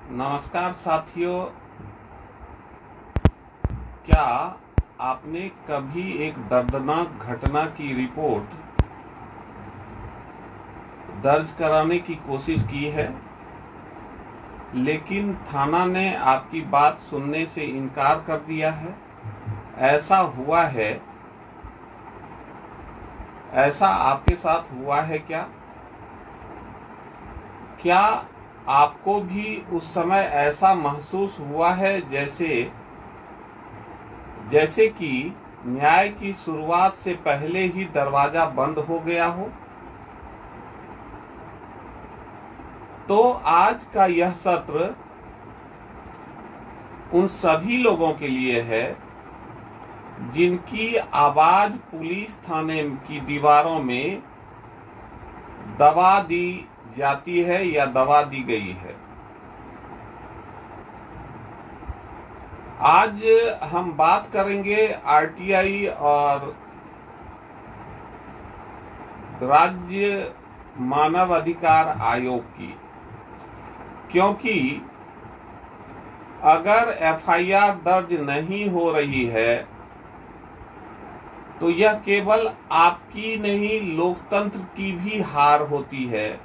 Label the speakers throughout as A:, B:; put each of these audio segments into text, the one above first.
A: नमस्कार साथियों। क्या आपने कभी एक दर्दनाक घटना की रिपोर्ट दर्ज कराने की कोशिश की है, लेकिन थाना ने आपकी बात सुनने से इनकार कर दिया है? ऐसा हुआ है? ऐसा आपके साथ हुआ है क्या? क्या आपको भी उस समय ऐसा महसूस हुआ है जैसे कि न्याय की शुरुआत से पहले ही दरवाजा बंद हो गया हो? तो आज का यह सत्र उन सभी लोगों के लिए है जिनकी आवाज पुलिस थाने की दीवारों में दबा दी जाती है या दबा दी गई है। आज हम बात करेंगे आरटीआई और राज्य मानव अधिकार आयोग की, क्योंकि अगर एफआईआर दर्ज नहीं हो रही है तो यह केवल आपकी नहीं, लोकतंत्र की भी हार होती है,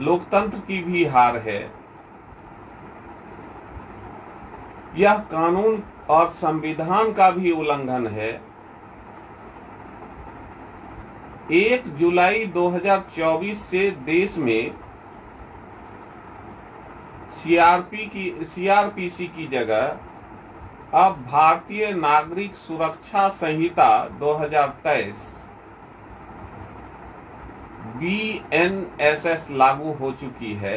A: लोकतंत्र की भी हार है। यह कानून और संविधान का भी उल्लंघन है। 1 जुलाई 2024 से देश में सीआरपीसी की जगह अब भारतीय नागरिक सुरक्षा संहिता 2023 बीएनएसएस लागू हो चुकी है।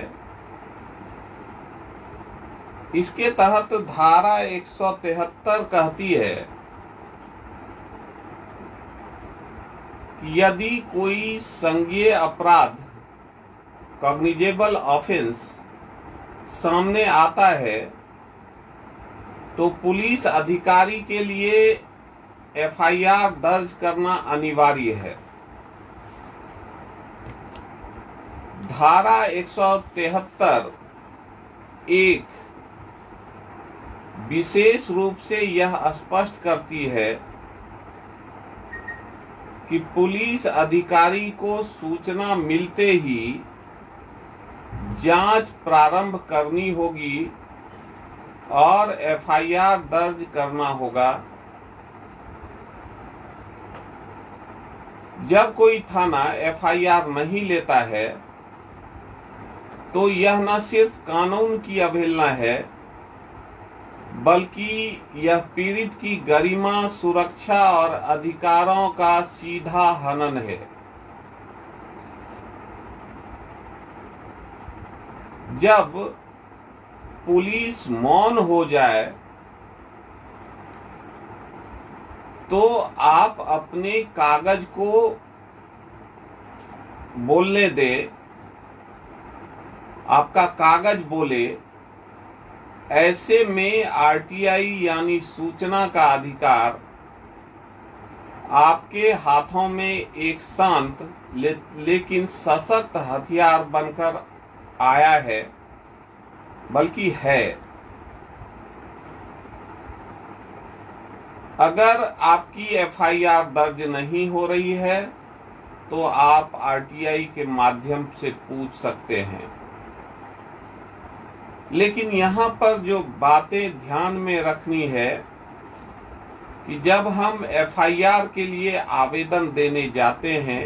A: इसके तहत धारा 173 कहती है कि यदि कोई संज्ञेय अपराध कॉग्निजेबल ऑफेंस सामने आता है तो पुलिस अधिकारी के लिए एफआईआर दर्ज करना अनिवार्य है। धारा 173 एक विशेष रूप से यह स्पष्ट करती है कि पुलिस अधिकारी को सूचना मिलते ही जांच प्रारंभ करनी होगी और एफआईआर दर्ज करना होगा। जब कोई थाना एफआईआर नहीं लेता है तो यह न सिर्फ कानून की अवहेलना है, बल्कि यह पीड़ित की गरिमा, सुरक्षा और अधिकारों का सीधा हनन है। जब पुलिस मौन हो जाए तो आप अपने कागज को बोलने दे, आपका कागज बोले। ऐसे में आरटीआई यानी सूचना का अधिकार आपके हाथों में एक शांत लेकिन सशक्त हथियार बनकर आया है, बल्कि है। अगर आपकी एफआईआर दर्ज नहीं हो रही है तो आप आरटीआई के माध्यम से पूछ सकते हैं। लेकिन यहाँ पर जो बातें ध्यान में रखनी है कि जब हम एफआईआर के लिए आवेदन देने जाते हैं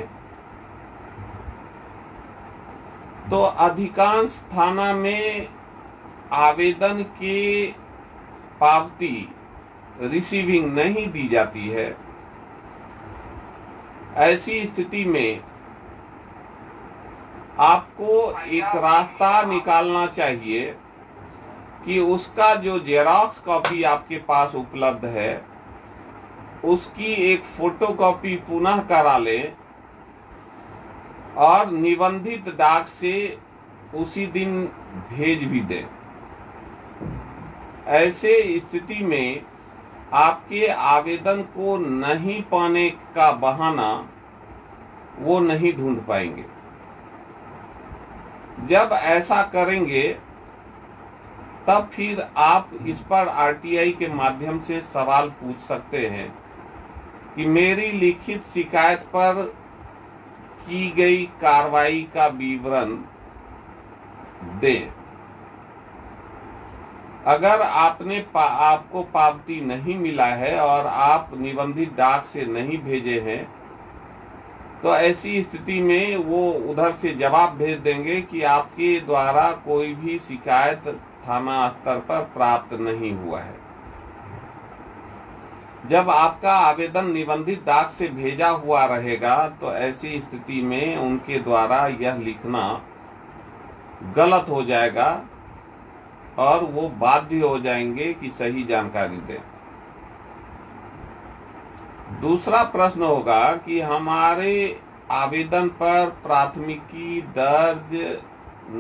A: तो अधिकांश थाना में आवेदन के पावती रिसीविंग नहीं दी जाती है। ऐसी स्थिति में आपको एक रास्ता निकालना चाहिए कि उसका जो जेरॉक्स कॉपी आपके पास उपलब्ध है उसकी एक फोटोकॉपी पुनः करा लें और निबंधित डाक से उसी दिन भेज भी दें। ऐसे स्थिति में आपके आवेदन को नहीं पाने का बहाना वो नहीं ढूंढ पाएंगे। जब ऐसा करेंगे तब फिर आप इस पर आरटीआई के माध्यम से सवाल पूछ सकते हैं कि मेरी लिखित शिकायत पर की गई कार्रवाई का विवरण दें। अगर आपको पावती नहीं मिला है और आप निबंधित डाक से नहीं भेजे हैं, तो ऐसी स्थिति में वो उधर से जवाब भेज देंगे कि आपके द्वारा कोई भी शिकायत थाना स्तर पर प्राप्त नहीं हुआ है। जब आपका आवेदन निबंधित डाक से भेजा हुआ रहेगा, तो ऐसी स्थिति में उनके द्वारा यह लिखना गलत हो जाएगा और वो बाध्य हो जाएंगे कि सही जानकारी दें। दूसरा प्रश्न होगा कि हमारे आवेदन पर प्राथमिकी दर्ज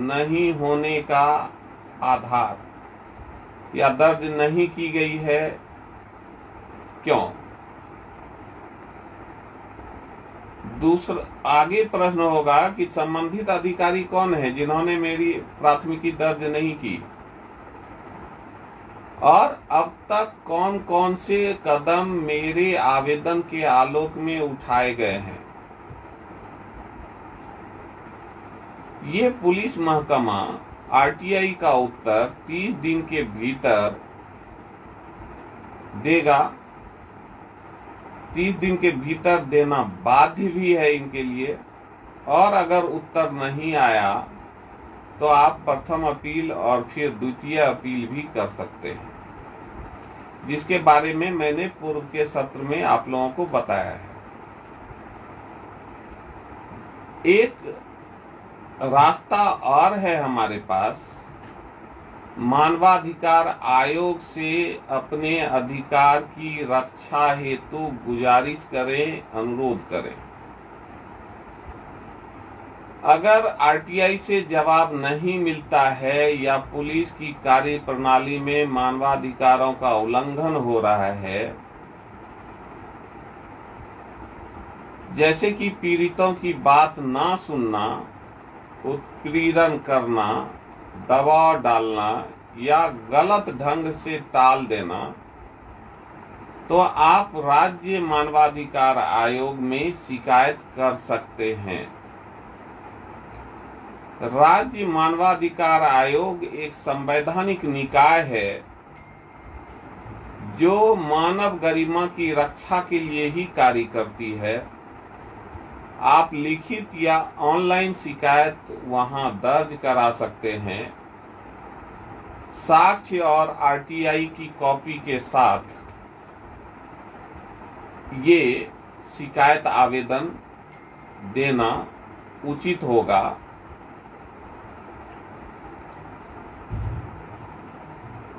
A: नहीं होने का आधार या दर्ज नहीं की गई है, क्यों? दूसरा आगे प्रश्न होगा कि संबंधित अधिकारी कौन है जिन्होंने मेरी प्राथमिकी दर्ज नहीं की, और अब तक कौन कौन से कदम मेरे आवेदन के आलोक में उठाए गए हैं। ये पुलिस महकमा आरटीआई का उत्तर 30 दिन के भीतर देगा। 30 दिन के भीतर देना बाध्य भी है इनके लिए, और अगर उत्तर नहीं आया तो आप प्रथम अपील और फिर द्वितीय अपील भी कर सकते हैं, जिसके बारे में मैंने पूर्व के सत्र में आप लोगों को बताया है। एक रास्ता और है हमारे पास, मानवाधिकार आयोग से अपने अधिकार की रक्षा हेतु गुजारिश करें, अनुरोध करें। अगर आरटीआई से जवाब नहीं मिलता है या पुलिस की कार्यप्रणाली में मानवाधिकारों का उल्लंघन हो रहा है, जैसे कि पीड़ितों की बात ना सुनना, उत्पीड़न करना, दबाव डालना या गलत ढंग से टाल देना, तो आप राज्य मानवाधिकार आयोग में शिकायत कर सकते हैं। राज्य मानवाधिकार आयोग एक संवैधानिक निकाय है जो मानव गरिमा की रक्षा के लिए ही कार्य करती है। आप लिखित या ऑनलाइन शिकायत वहां दर्ज करा सकते हैं। साक्ष्य और आरटीआई की कॉपी के साथ ये शिकायत आवेदन देना उचित होगा।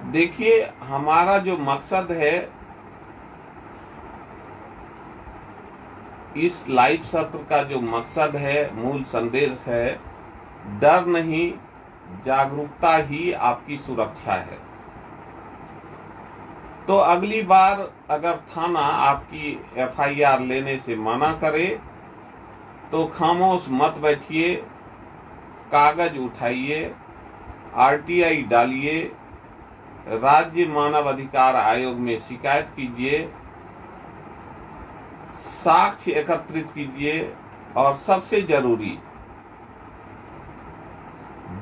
A: देखिए, हमारा जो मकसद है इस लाइव सत्र का, जो मकसद है, मूल संदेश है, डर नहीं, जागरूकता ही आपकी सुरक्षा है। तो अगली बार अगर थाना आपकी एफआईआर लेने से मना करे तो खामोश मत बैठिए, कागज उठाइए, आरटीआई डालिए, राज्य मानव अधिकार आयोग में शिकायत कीजिए, साक्ष्य एकत्रित कीजिए, और सबसे जरूरी,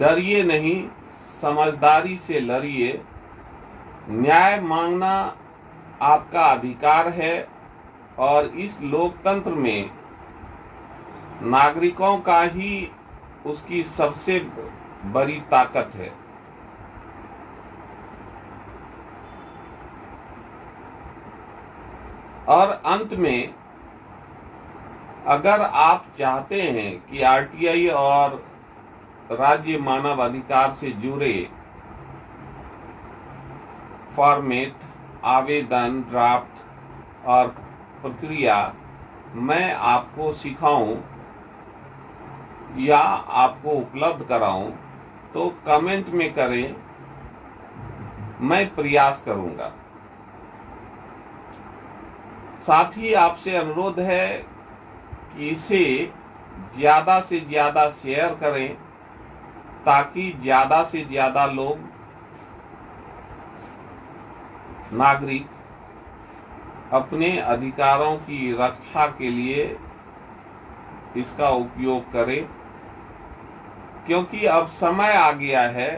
A: डरिए नहीं, समझदारी से लड़िए। न्याय मांगना आपका अधिकार है और इस लोकतंत्र में नागरिकों का ही उसकी सबसे बड़ी ताकत है। और अंत में, अगर आप चाहते हैं कि आरटीआई और राज्य मानव अधिकार से जुड़े फॉर्मेट, आवेदन, ड्राफ्ट और प्रक्रिया मैं आपको सिखाऊं या आपको उपलब्ध कराऊं, तो कमेंट में करें, मैं प्रयास करूंगा। साथ ही आपसे अनुरोध है कि इसे ज्यादा से ज्यादा शेयर करें ताकि ज्यादा से ज्यादा लोग नागरिक अपने अधिकारों की रक्षा के लिए इसका उपयोग करे, क्योंकि अब समय आ गया है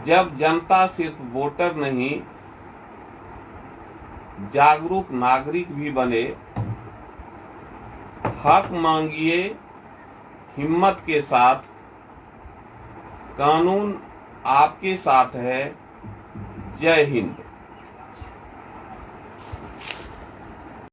A: जब जनता सिर्फ वोटर नहीं, जागरूक नागरिक भी बने। हक मांगिए हिम्मत के साथ, कानून आपके साथ है। जय हिंद।